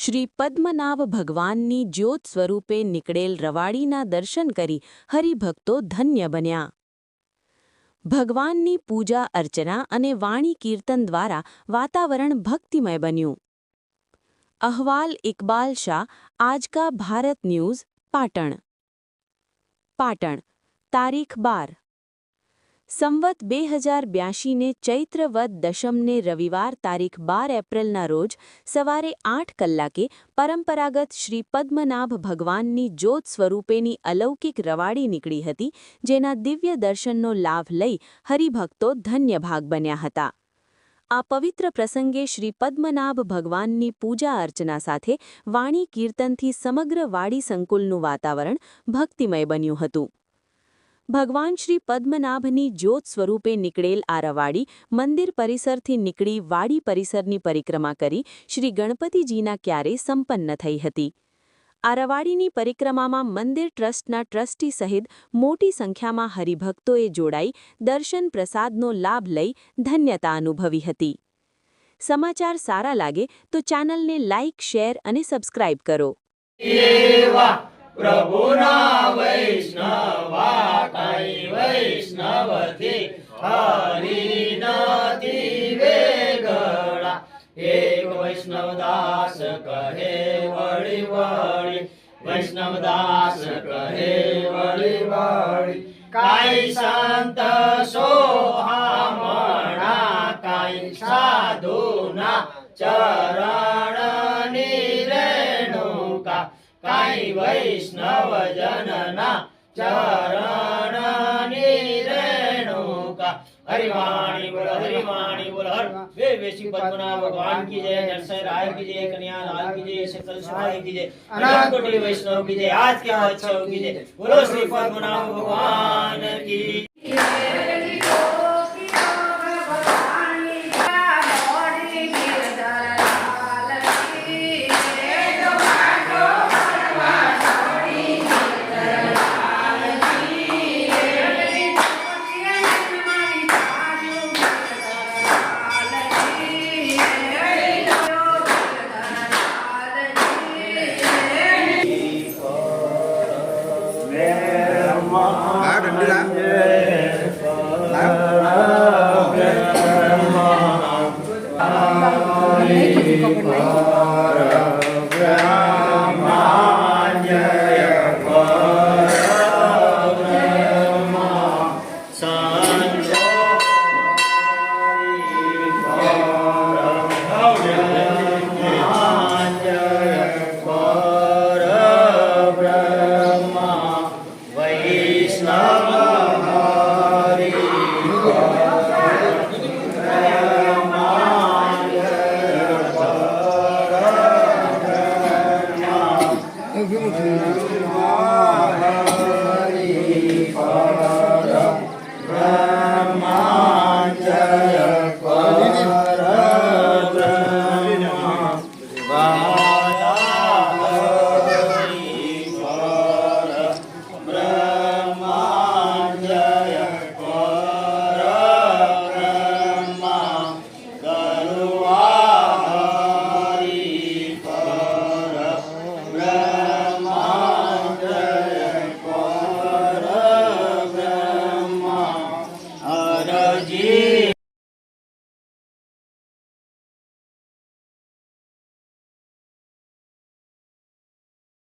શ્રી પદ્મનાભ ભગવાનની જ્યોત સ્વરૂપે નીકળેલ રવાડીના દર્શન કરી હરિભક્તો ધન્ય બન્યા. ભગવાનની પૂજા અર્ચના અને વાણી કીર્તન દ્વારા વાતાવરણ ભક્તિમય બન્યું. અહવાલ ઇકબાલ શાહ, આજ કા ભારત ન્યૂઝ, પાટણ. પાટણ, તારીખ 12 સંવત 2082 ને ચૈત્ર વદ દશમને રવિવાર તારીખ 12 એપ્રિલના રોજ સવારે 8 કલાકે પરંપરાગત શ્રી પદ્મનાભ ભગવાનની જ્યોત સ્વરૂપેની અલૌકિક રવાડી નીકળી હતી, જેના દિવ્ય દર્શનનો લાભ લઈ હરિભક્તો ધન્યભાગ બન્યા હતા. આ પવિત્ર પ્રસંગે શ્રી પદ્મનાભ ભગવાનની પૂજા અર્ચના સાથે વાણી કીર્તનથી સમગ્ર વાડી સંકુલનું વાતાવરણ ભક્તિમય બન્યું હતું. ભગવાન શ્રી પદ્મનાભની જ્યોત સ્વરૂપે નીકળેલ આ રવાડી મંદિર પરિસરથી નીકળી વાડી પરિસરની પરિક્રમા કરી શ્રી ગણપતિજીના ક્યારે સંપન્ન થઈ હતી. આ રવાડીની પરિક્રમામાં મંદિર ટ્રસ્ટના ટ્રસ્ટી સહિત મોટી સંખ્યામાં હરિભક્તોએ જોડાઈ દર્શન પ્રસાદનો લાભ લઈ ધન્યતા અનુભવી હતી. સમાચાર સારા લાગે તો ચેનલને લાઇક, શેર અને સબસ્ક્રાઇબ કરો. પ્રભુના વૈષ્ણવા કઈ વૈષ્ણવથી હરિ નથી વેગળા. એક વૈષ્ણવદાસ કહે વળી વળી, વૈષ્ણવદાસ કહે વળી વળી. કાઈ સંત સોહામણા, કાઈ સાધુના ચરણની રેણુકા, કાઈ વૈષ્ણવ જનના ચરણની રેણુકા. હરિવાણી બોલ, હરિવાણી બોલ. હર વે વેશી પદ્મનાભ ભગવાન की जय, नरसिंह राय की जय, कन्या लाल की जय, सकल सहाय की जय, अनंत कोटि वैष्णव की जय, आज के महोत्सव की जय. बोलो श्री पद्मनाभ भगवान की. Hãy subscribe cho kênh Ghiền Mì Gõ để không bỏ lỡ những video hấp dẫn.